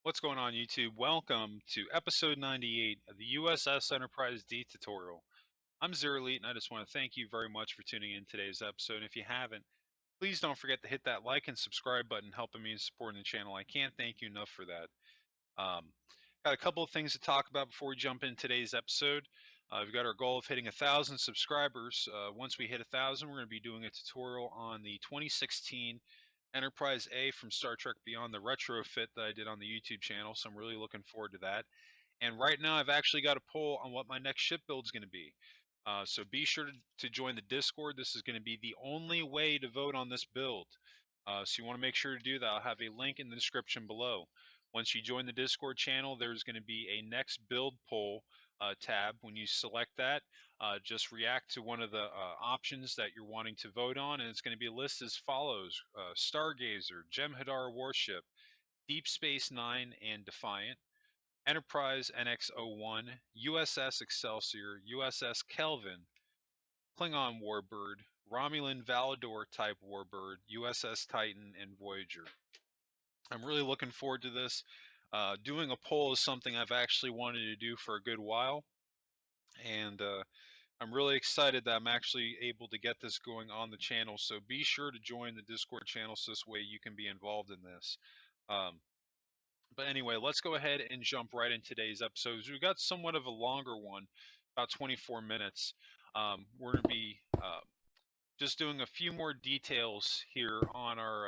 What's going on, YouTube? Welcome to episode 98 of the U.S.S. Enterprise D tutorial. I'm Zero Elite, and I just want to thank you very much for tuning in today's episode. And if you haven't, please don't forget to hit that like and subscribe button, helping me and supporting the channel. I can't thank you enough for that. Um, got a couple of things to talk about before we jump in today's episode. We've got our goal of hitting 1,000 subscribers. Once we hit 1,000, we're going to be doing a tutorial on the 2016 Enterprise A from Star Trek Beyond, the retrofit that I did on the YouTube channel, so I'm really looking forward to that. And right now, I've actually got a poll on what my next ship build is going to be. So be sure to join the Discord. This is going to be the only way to vote on this build. So you want to make sure to do that. I'll have a link in the description below. Once you join the Discord channel, there's going to be a next build poll tab. When you select that, just react to one of the options that you're wanting to vote on, and it's going to be a list as follows: Stargazer, Jem'Hadar Warship, Deep Space Nine and Defiant, Enterprise NX-01, U.S.S. Excelsior, U.S.S. Kelvin, Klingon Warbird, Romulan Valador type Warbird, U.S.S. Titan, and Voyager. I'm really looking forward to this. Doing a poll is something I've actually wanted to do for a good while, and I'm really excited that I'm actually able to get this going on the channel. So be sure to join the Discord channel so this way you can be involved in this. But anyway, let's go ahead and jump right in today's episode. We've got somewhat of a longer one, about 24 minutes. We're going to be just doing a few more details here on our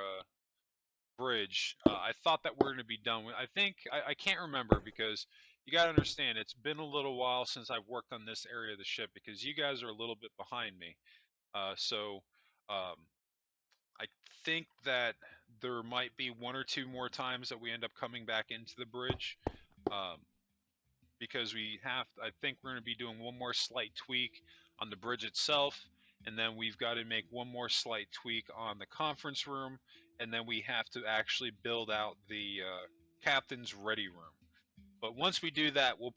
bridge. I thought that we're going to be done with. I can't remember because you got to understand it's been a little while since I've worked on this area of the ship because you guys are a little bit behind me. So um, I think that there might be one or two more times that we end up coming back into the bridge. Um, because I think we're going to be doing one more slight tweak on the bridge itself, and then we've got to make one more slight tweak on the conference room, and then we have to actually build out the captain's ready room. But once we do that, we'll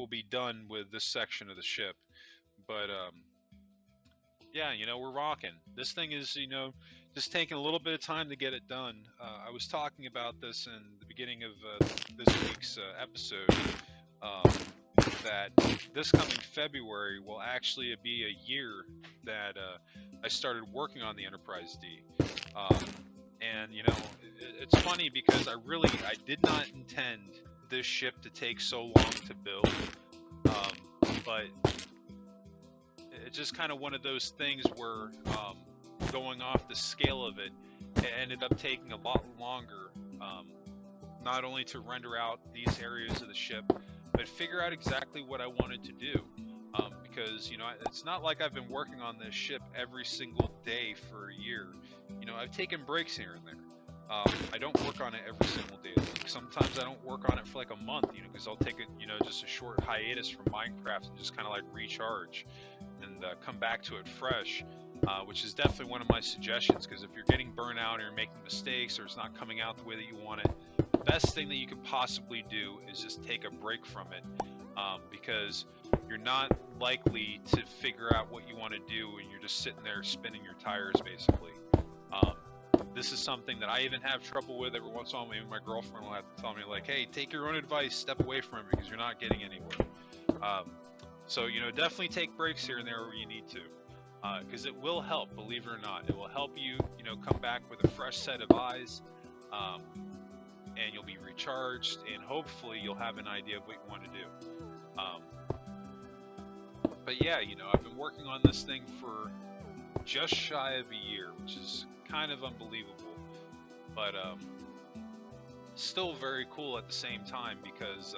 be done with this section of the ship. But yeah, we're rocking. This thing is, just taking a little bit of time to get it done. I was talking about this in the beginning of this week's episode. Um, that this coming February will actually be a year that I started working on the Enterprise D. And it's funny because I did not intend this ship to take so long to build, but it's just kind of one of those things where going off the scale of it, it ended up taking a lot longer, not only to render out these areas of the ship, but figure out exactly what I wanted to do. Because it's not like I've been working on this ship every single day for a year. I've taken breaks here and there. I don't work on it every single day of the week. Sometimes I don't work on it for like a month, because I'll take just a short hiatus from Minecraft and just kind of like recharge and come back to it fresh. Which is definitely one of my suggestions, because if you're getting burnt out or you're making mistakes or it's not coming out the way that you want it, the best thing that you could possibly do is just take a break from it, because you're not likely to figure out what you want to do when you're just sitting there spinning your tires, basically. This is something that I even have trouble with every once in a while. Maybe my girlfriend will have to tell me, like, hey, take your own advice, step away from it because you're not getting anywhere. So, definitely take breaks here and there where you need to. Because it will help, believe it or not. It will help you, come back with a fresh set of eyes, and you'll be recharged, and hopefully you'll have an idea of what you want to do. But yeah, I've been working on this thing for just shy of a year, which is kind of unbelievable, but still very cool at the same time, because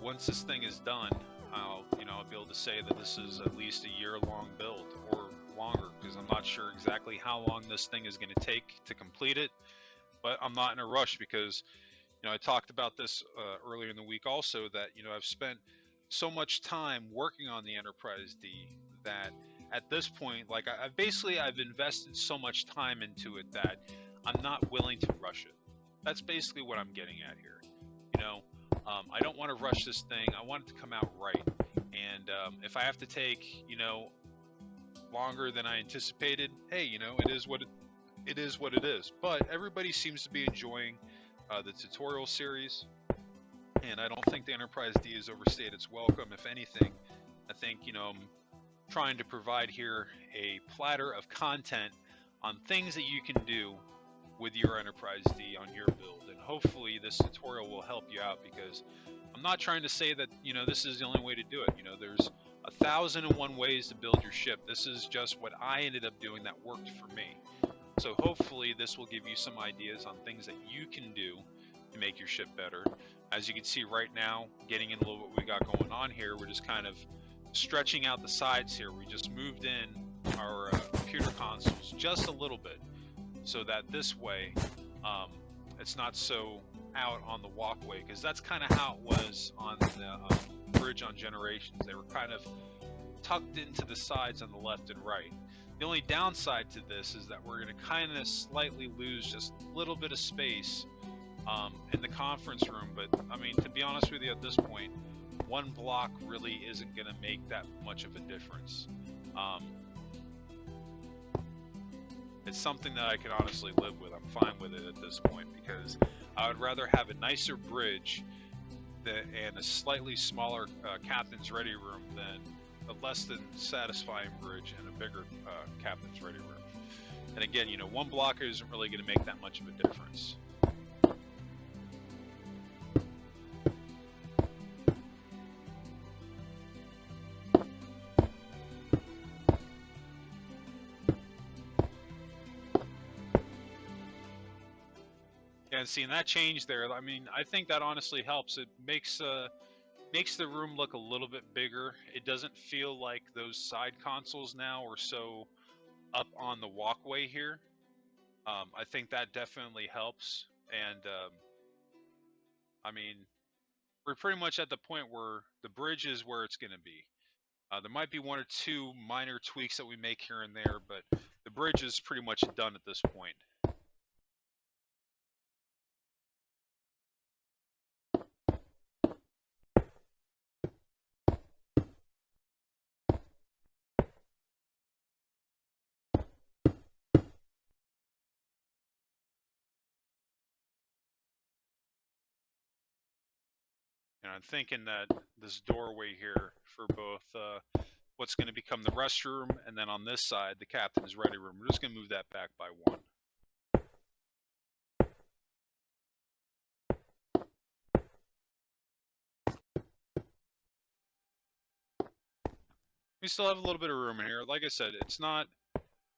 once this thing is done, I'll be able to say that this is at least a year-long build or longer, because I'm not sure exactly how long this thing is going to take to complete it, but I'm not in a rush because, I talked about this earlier in the week also, that, I've spent so much time working on the Enterprise D that at this point, like I've invested so much time into it that I'm not willing to rush it. That's basically what I'm getting at here. I don't want to rush this thing. I want it to come out right. And if I have to take, longer than I anticipated, hey, it is what it is. But everybody seems to be enjoying the tutorial series, and I don't think the Enterprise D has overstayed its welcome. If anything, I think, I'm trying to provide here a platter of content on things that you can do with your Enterprise D on your build, and hopefully this tutorial will help you out, because I'm not trying to say that this is the only way to do it. There's 1,001 ways to build your ship. This is just what I ended up doing that worked for me. So hopefully this will give you some ideas on things that you can do to make your ship better. As you can see right now, getting in a little what we got going on here, we're just kind of stretching out the sides here. We just moved in our computer consoles just a little bit, so that this way it's not so out on the walkway, because that's kind of how it was on the bridge on Generations. They were kind of tucked into the sides on the left and right. The only downside to this is that we're going to kind of slightly lose just a little bit of space in the conference room, but I mean, to be honest with you, at this point, one block really isn't going to make that much of a difference. It's something that I can honestly live with. I'm fine with it at this point, because I would rather have a nicer bridge and a slightly smaller captain's ready room than a less than satisfying bridge and a bigger captain's ready room. And again, one blocker isn't really going to make that much of a difference. And seeing that change there, I mean, I think that honestly helps. It makes the room look a little bit bigger. It doesn't feel like those side consoles now are so up on the walkway here. I think that definitely helps. And I mean, we're pretty much at the point where the bridge is where it's going to be. There might be one or two minor tweaks that we make here and there, but the bridge is pretty much done at this point. And I'm thinking that this doorway here for both what's going to become the restroom, and then on this side, the captain's ready room, we're just going to move that back by one. We still have a little bit of room in here. Like I said,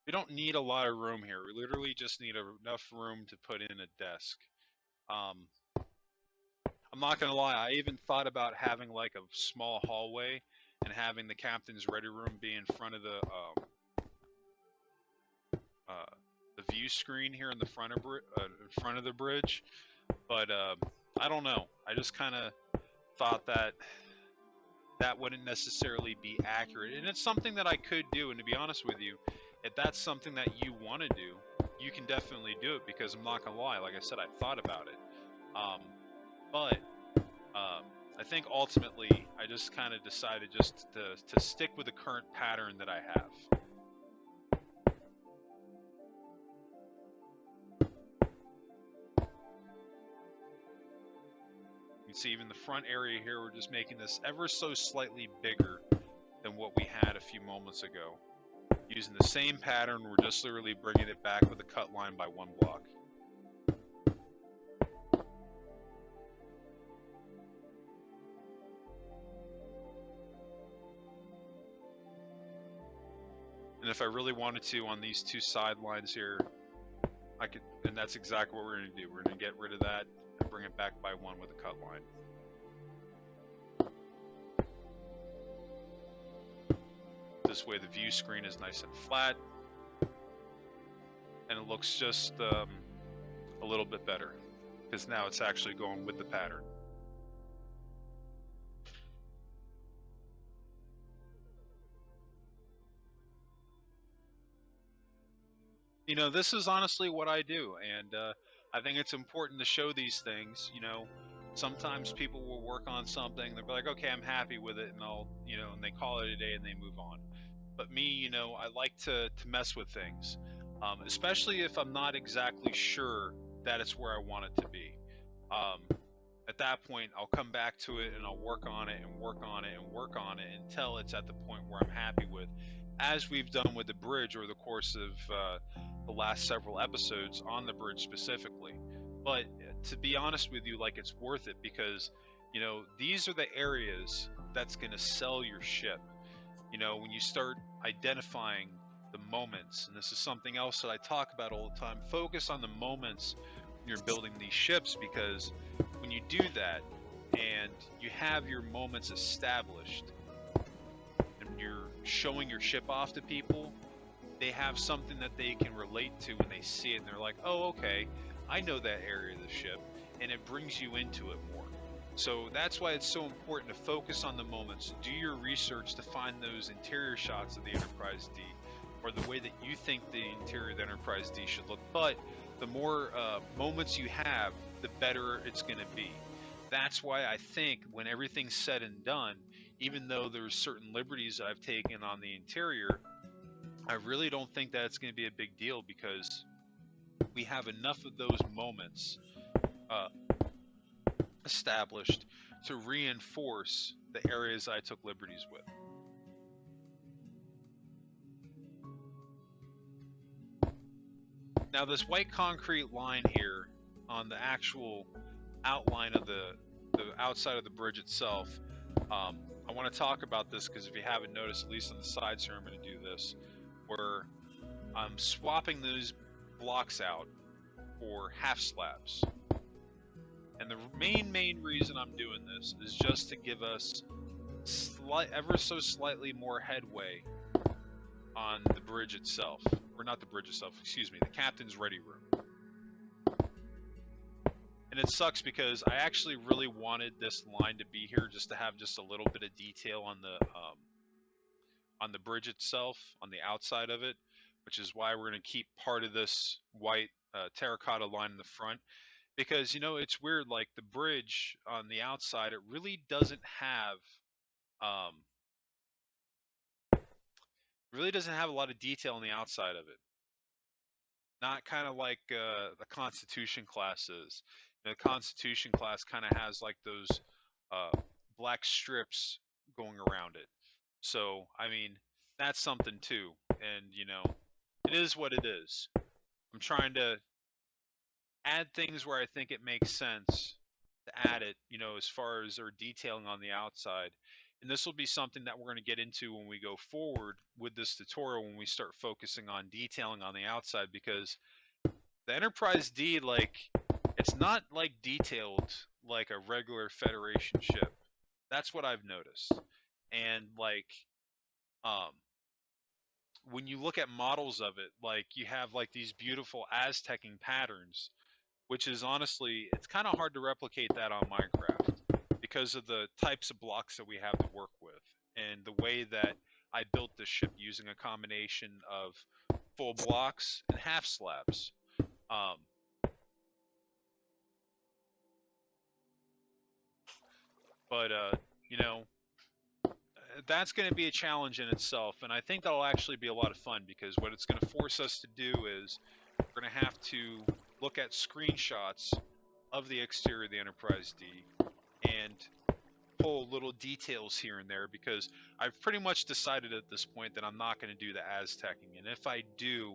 we don't need a lot of room here. We literally just need enough room to put in a desk. I'm not going to lie, I even thought about having like a small hallway and having the captain's ready room be in front of the view screen here in the front of the bridge. But I don't know. I just kind of thought that wouldn't necessarily be accurate, and it's something that I could do. And to be honest with you, if that's something that you want to do, you can definitely do it, because I'm not gonna lie, like I said, I thought about it, but I think ultimately I just kind of decided just to stick with the current pattern that I have. You can see even the front area here, we're just making this ever so slightly bigger than what we had a few moments ago. Using the same pattern, we're just literally bringing it back with a cut line by one block. And if I really wanted to, on these two sidelines here, I could, and that's exactly what we're going to do. We're going to get rid of that and bring it back by one with a cut line. This way the view screen is nice and flat, and it looks just a little bit better, because now it's actually going with the pattern. This is honestly what I do, and I think it's important to show these things. Sometimes people will work on something, they'll be like, okay, I'm happy with it, and and they call it a day and they move on. But me, I like to mess with things, especially if I'm not exactly sure that it's where I want it to be. At that point, I'll come back to it and I'll work on it and work on it and work on it until it's at the point where I'm happy with, as we've done with the bridge over the course of the last several episodes on the bridge specifically. But to be honest with you, like, it's worth it because, you know, these are the areas that's going to sell your ship. You know, when you start identifying the moments, and this is something else that I talk about all the time, focus on the moments when you're building these ships, because when you do that and you have your moments established and you're showing your ship off to people, they have something that they can relate to when they see it, and they're like, oh, okay, I know that area of the ship, and it brings you into it more. So that's why it's so important to focus on the moments, do your research to find those interior shots of the Enterprise D, or the way that you think the interior of the Enterprise D should look. But the more moments you have, the better it's going to be. That's why I think when everything's said and done, even though there's certain liberties I've taken on the interior, I really don't think that it's going to be a big deal, because we have enough of those moments uh, established to reinforce the areas I took liberties with. Now, this white concrete line here on the actual outline of the outside of the bridge itself, I want to talk about this because if you haven't noticed, at least on the sides here, I'm going to do this, where I'm swapping those blocks out for half slabs. And the main reason I'm doing this is just to give us ever so slightly more headway on the bridge itself. Or not the bridge itself, excuse me, the captain's ready room. And it sucks because I actually really wanted this line to be here just to have just a little bit of detail on the bridge itself, on the outside of it, which is why we're going to keep part of this white terracotta line in the front. Because, you know, it's weird, like the bridge on the outside, it really doesn't have a lot of detail on the outside of it. Not kind of like the Constitution class is. You know, the Constitution class kind of has like those uh, black strips going around it. So, I mean, that's something too. And, you know, it is what it is. I'm trying to add things where I think it makes sense to add it, you know, as far as our detailing on the outside. And this will be something that we're going to get into when we go forward with this tutorial, when we start focusing on detailing on the outside, because the Enterprise D, like, it's not like detailed like a regular Federation ship. That's what I've noticed. And like, um, when you look at models of it, like you have like these beautiful Aztecing patterns, which is honestly, it's kind of hard to replicate that on Minecraft because of the types of blocks that we have to work with and the way that I built this ship using a combination of full blocks and half slabs. Um, but you know, that's going to be a challenge in itself, and I think that'll actually be a lot of fun, because what it's going to force us to do is we're going to have to look at screenshots of the exterior of the Enterprise D and pull little details here and there, because I've pretty much decided at this point that I'm not going to do the Aztecing, and if I do,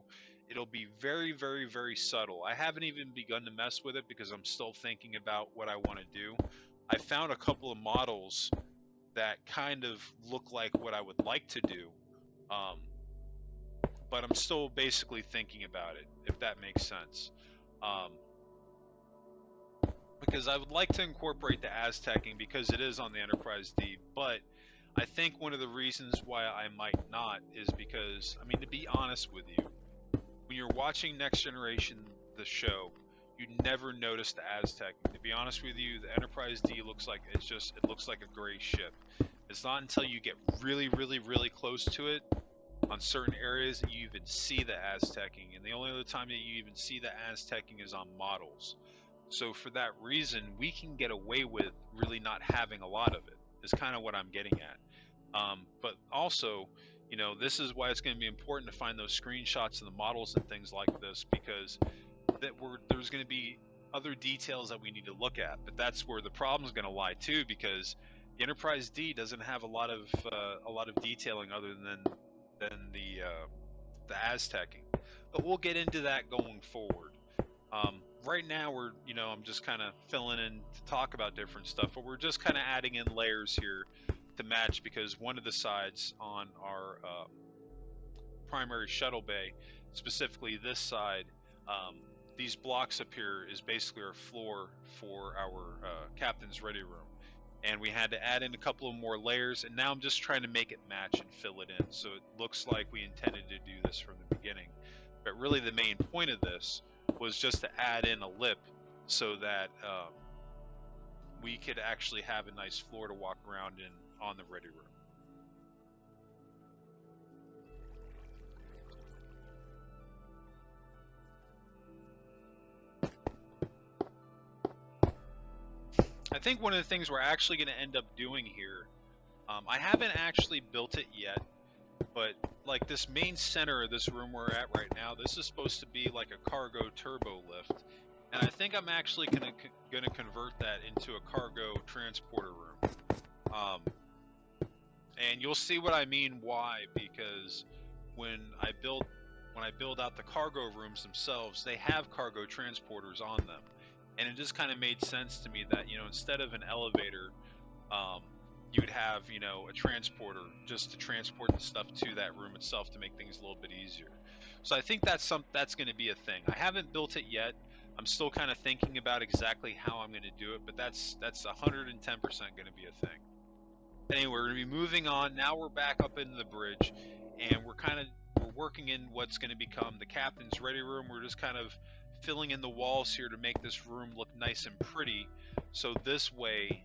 it'll be very subtle. I haven't even begun to mess with it because I'm still thinking about what I want to do. I found a couple of models that kind of look like what I would like to do, um, but I'm still basically thinking about it, if that makes sense. Um, because I would like to incorporate the Aztecing because it is on the Enterprise D, but I think one of the reasons why I might not is because, I mean, to be honest with you, when you're watching Next Generation, the show, you never notice the Aztecing. To be honest with you, the Enterprise D looks like it looks like a gray ship. It's not until you get really close to it on certain areas that you even see the Aztecing, and the only other time that you even see the Aztecing is on models. So for that reason, we can get away with really not having a lot of it, is kind of what I'm getting at. But also, you know, this is why it's going to be important to find those screenshots of the models and things like this, because there's going to be other details that we need to look at. But that's where the problem is going to lie too, because the Enterprise D doesn't have a lot of detailing other than the Aztecing. But we'll get into that going forward. Right now, I'm just kind of filling in to talk about different stuff, but we're just kind of adding in layers here to match, because one of the sides on our primary shuttle bay, specifically this side, these blocks up here is basically our floor for our captain's ready room. And we had to add in a couple of more layers, and now I'm just trying to make it match and fill it in so it looks like we intended to do this from the beginning. But really the main point of this was just to add in a lip so that we could actually have a nice floor to walk around in on the ready room. I think one of the things we're actually going to end up doing here, I haven't actually built it yet, but like this main center of this room we're at right now, this is supposed to be like a cargo turbo lift, and I think I'm actually going to convert that into a cargo transporter room. And you'll see what I mean why, because when I build out the cargo rooms themselves, they have cargo transporters on them. And it just kind of made sense to me that, instead of an elevator, you'd have, a transporter just to transport the stuff to that room itself to make things a little bit easier. So I think that's going to be a thing. I haven't built it yet. I'm still kind of thinking about exactly how I'm going to do it, but that's 110% going to be a thing. Anyway, we're going to be moving on. Now we're back up into the bridge, and we're working in what's going to become the captain's ready room. We're just kind of filling in the walls here to make this room look nice and pretty, so this way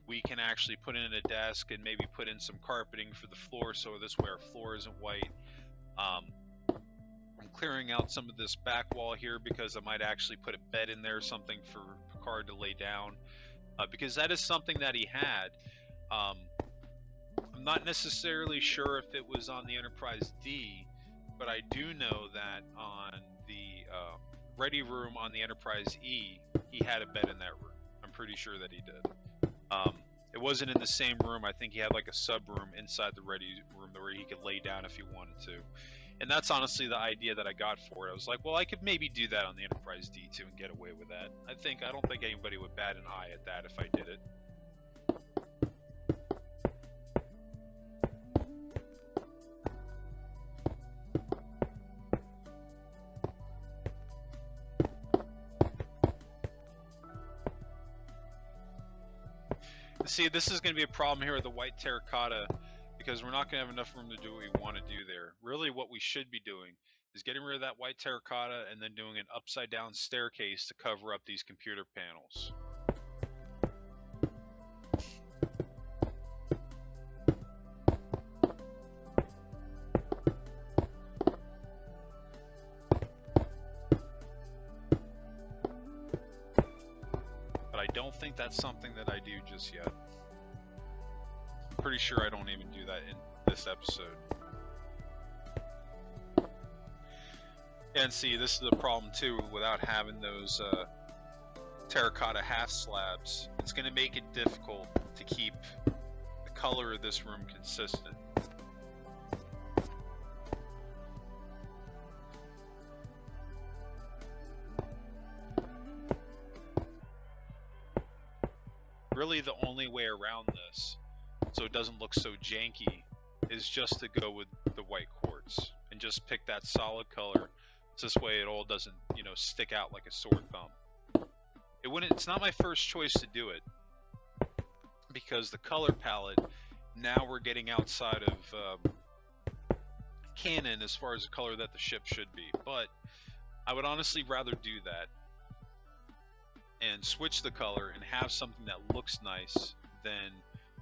we can actually put in a desk and maybe put in some carpeting for the floor, so this way our floor isn't white. I'm clearing out some of this back wall here because I might actually put a bed in there or something for Picard to lay down, because that is something that he had. I'm not necessarily sure if it was on the Enterprise D, but I do know that on the ready room on the Enterprise E, he had a bed in that room. I'm pretty sure that he did. It wasn't in the same room. I think he had like a sub room inside the ready room where he could lay down if he wanted to. And that's honestly the idea that I got for it. I was like, well, I could maybe do that on the Enterprise D2 and get away with that. I don't think anybody would bat an eye at that if I did it. See, this is going to be a problem here with the white terracotta, because we're not going to have enough room to do what we want to do there. Really what we should be doing is getting rid of that white terracotta and then doing an upside down staircase to cover up these computer panels. But I don't think that's something that I do just yet. Pretty sure I don't even do that in this episode. And see, this is the problem too, without having those terracotta half slabs. It's going to make it difficult to keep the color of this room consistent. Really the only way around this, so it doesn't look so janky, is just to go with the white quartz and just pick that solid color. So this way it all doesn't, stick out like a sore thumb. It's not my first choice to do it, because the color palette, now we're getting outside of canon as far as the color that the ship should be. But I would honestly rather do that and switch the color and have something that looks nice than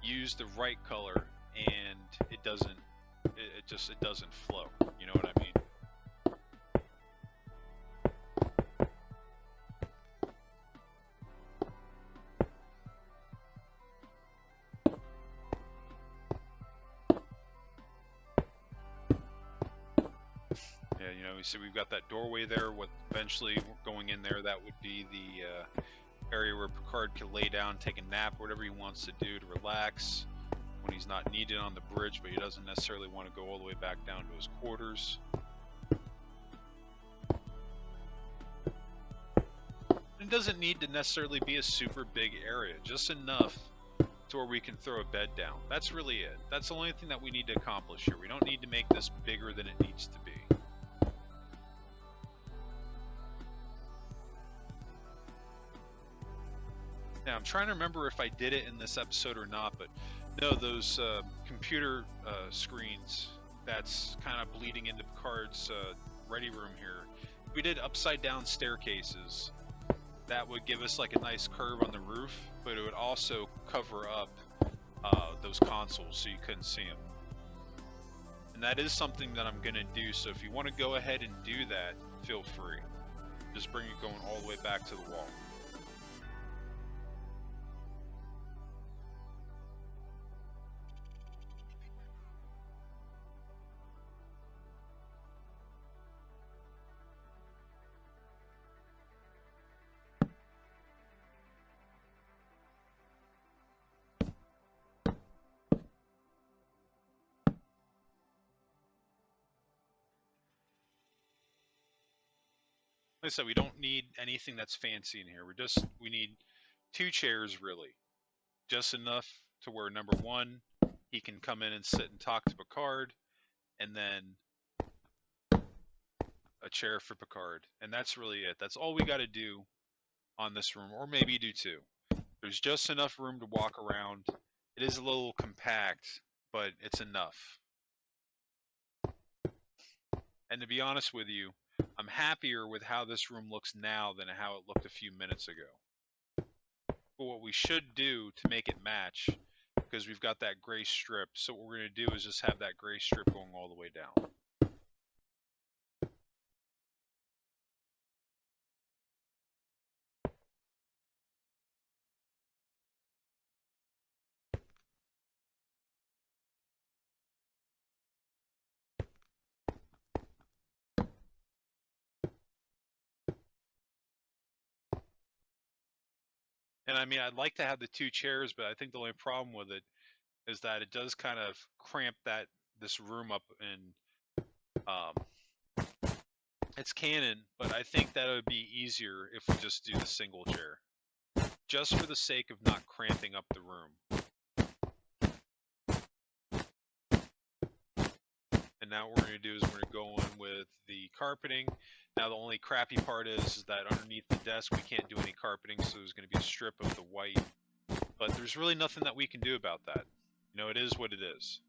use the right color and it doesn't flow. You know what I mean? Yeah, know, so we've got that doorway there. What eventually going in there, that would be the area where Picard can lay down, take a nap, whatever he wants to do to relax when he's not needed on the bridge, but he doesn't necessarily want to go all the way back down to his quarters. It doesn't need to necessarily be a super big area, just enough to where we can throw a bed down. That's really it. That's the only thing that we need to accomplish here. We don't need to make this bigger than it needs to be. Now, I'm trying to remember if I did it in this episode or not, but no, those computer screens that's kind of bleeding into Picard's ready room here. We did upside down staircases. That would give us like a nice curve on the roof, but it would also cover up those consoles so you couldn't see them. And that is something that I'm going to do, so if you want to go ahead and do that, feel free. Just bring it going all the way back to the wall. Like I said, we don't need anything that's fancy in here. We need 2 chairs really. Just enough to where, number one, he can come in and sit and talk to Picard, and then a chair for Picard. And that's really it. That's all we got to do on this room, or maybe do 2. There's just enough room to walk around. It is a little compact, but it's enough. And to be honest with you, I'm happier with how this room looks now than how it looked a few minutes ago. But what we should do to make it match, because we've got that gray strip, so what we're going to do is just have that gray strip going all the way down. And I mean, I'd like to have the 2 chairs, but I think the only problem with it is that it does kind of cramp this room up, and it's canon, but I think that it would be easier if we just do the single chair, just for the sake of not cramping up the room. And now what we're going to do is we're going to go in with the carpeting. Now the only crappy part is that underneath the desk we can't do any carpeting, so there's going to be a strip of the white. But there's really nothing that we can do about that. You know, it is what it is.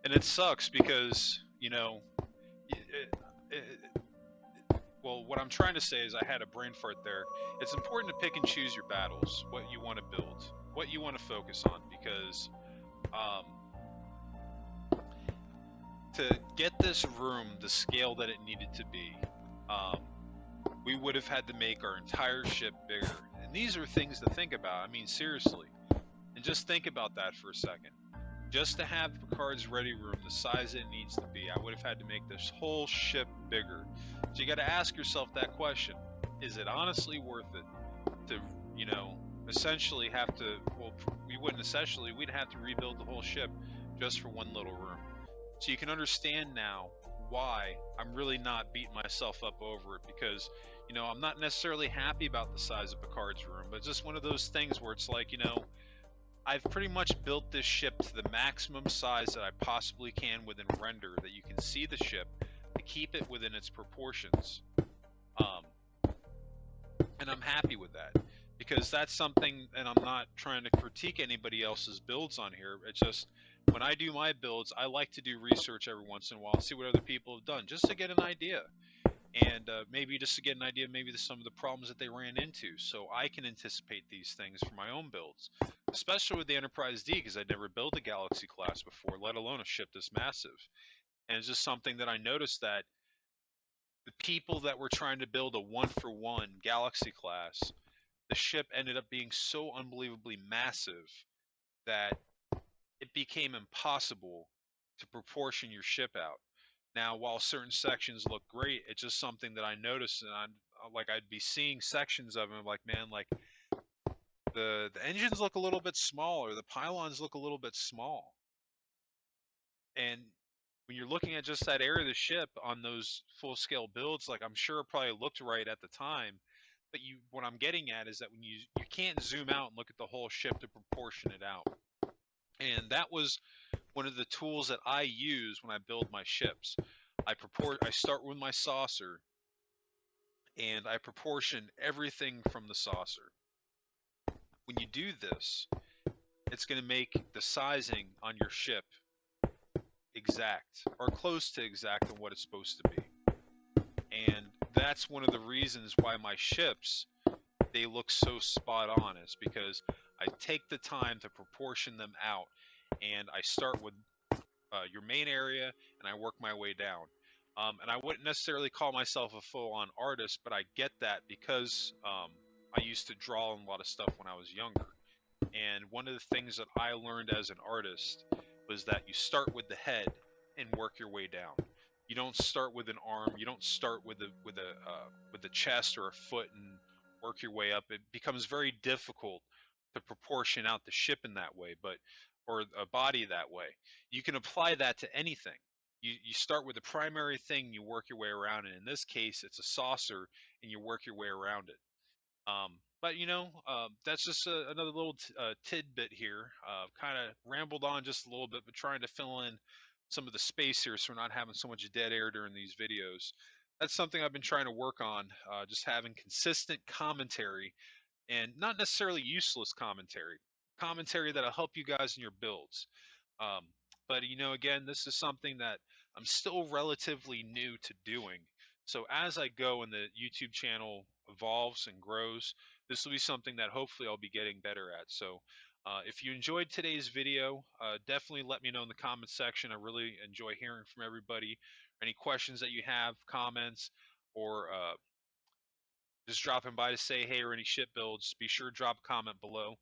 And it sucks because, you know, well, what I'm trying to say is I had a brain fart there. It's important to pick and choose your battles, what you want to build, what you want to focus on, because to get this room the scale that it needed to be, we would have had to make our entire ship bigger. And these are things to think about. I mean, seriously. And just think about that for a second. Just to have Picard's ready room the size it needs to be, I would have had to make this whole ship bigger. So you got to ask yourself that question. Is it honestly worth it to, you know, essentially have to, well, we wouldn't essentially, we'd have to rebuild the whole ship just for one little room. So you can understand now why I'm really not beating myself up over it, because, you know, I'm not necessarily happy about the size of Picard's room, but it's just one of those things where it's like, you know, I've pretty much built this ship to the maximum size that I possibly can within render, that you can see the ship, to keep it within its proportions. And I'm happy with that, because that's something, and I'm not trying to critique anybody else's builds on here, it's just, when I do my builds, I like to do research every once in a while and see what other people have done, just to get an idea. And maybe just to get an idea, maybe some of the problems that they ran into, so I can anticipate these things for my own builds. Especially with the Enterprise D, because I'd never built a Galaxy class before, let alone a ship this massive. And it's just something that I noticed that the people that were trying to build a 1-for-1 Galaxy class, the ship ended up being so unbelievably massive that it became impossible to proportion your ship out. Now, while certain sections look great, it's just something that I noticed, and I'd be seeing sections of them, like, man, like the engines look a little bit smaller, the pylons look a little bit small, and when you're looking at just that area of the ship on those full scale builds, like, I'm sure it probably looked right at the time, but what I'm getting at is that when you can't zoom out and look at the whole ship to proportion it out, and that was one of the tools that I use when I build my ships. I start with my saucer, and I proportion everything from the saucer. When you do this, it's going to make the sizing on your ship exact, or close to exact, on what it's supposed to be. And that's one of the reasons why my ships, they look so spot on, is because I take the time to proportion them out, and I start with your main area, and I work my way down. And I wouldn't necessarily call myself a full-on artist, but I get that because I used to draw a lot of stuff when I was younger. And one of the things that I learned as an artist was that you start with the head and work your way down. You don't start with an arm. You don't start with a chest or a foot and work your way up. It becomes very difficult to proportion out the ship in that way, or a body that way. You can apply that to anything. You start with the primary thing, you work your way around, and in this case, it's a saucer, and you work your way around it. But that's just another little tidbit here. Kind of rambled on just a little bit, but trying to fill in some of the space here so we're not having so much dead air during these videos. That's something I've been trying to work on, just having consistent commentary, and not necessarily useless commentary that'll help you guys in your builds. Um, but again, this is something that I'm still relatively new to doing. So as I go and the YouTube channel evolves and grows, this will be something that hopefully I'll be getting better at. So if you enjoyed today's video, definitely let me know in the comments section. I really enjoy hearing from everybody. Any questions that you have, comments, or just dropping by to say hey, or any ship builds, be sure to drop a comment below.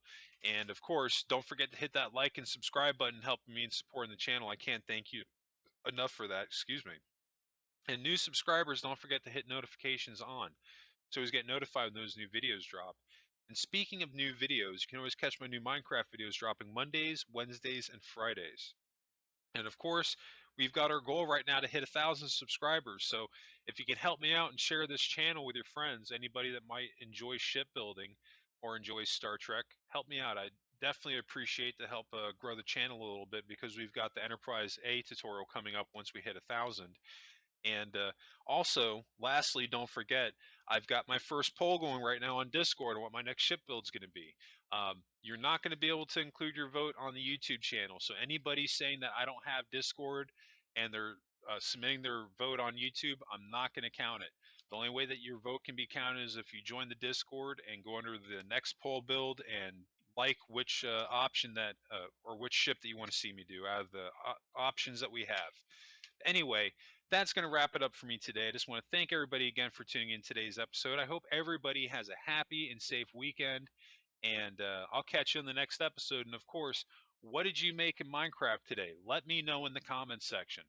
And of course, don't forget to hit that like and subscribe button, helping me and supporting the channel. I can't thank you enough for that. Excuse me. And new subscribers, don't forget to hit notifications on, so always get notified when those new videos drop. And speaking of new videos, you can always catch my new Minecraft videos dropping Mondays, Wednesdays, and Fridays. And of course, we've got our goal right now to hit 1,000 subscribers. So if you can help me out and share this channel with your friends, anybody that might enjoy shipbuilding or enjoys Star Trek, help me out. I definitely appreciate the help grow the channel a little bit, because we've got the Enterprise A tutorial coming up once we hit 1,000. And also, lastly, don't forget, I've got my first poll going right now on Discord on what my next ship build is going to be. You're not going to be able to include your vote on the YouTube channel. So anybody saying that I don't have Discord and they're submitting their vote on YouTube, I'm not going to count it. The only way that your vote can be counted is if you join the Discord and go under the next poll build and like which option that or which ship that you want to see me do out of the options that we have. Anyway, that's going to wrap it up for me today. I just want to thank everybody again for tuning in today's episode. I hope everybody has a happy and safe weekend, and I'll catch you in the next episode. And of course, what did you make in Minecraft today? Let me know in the comments section.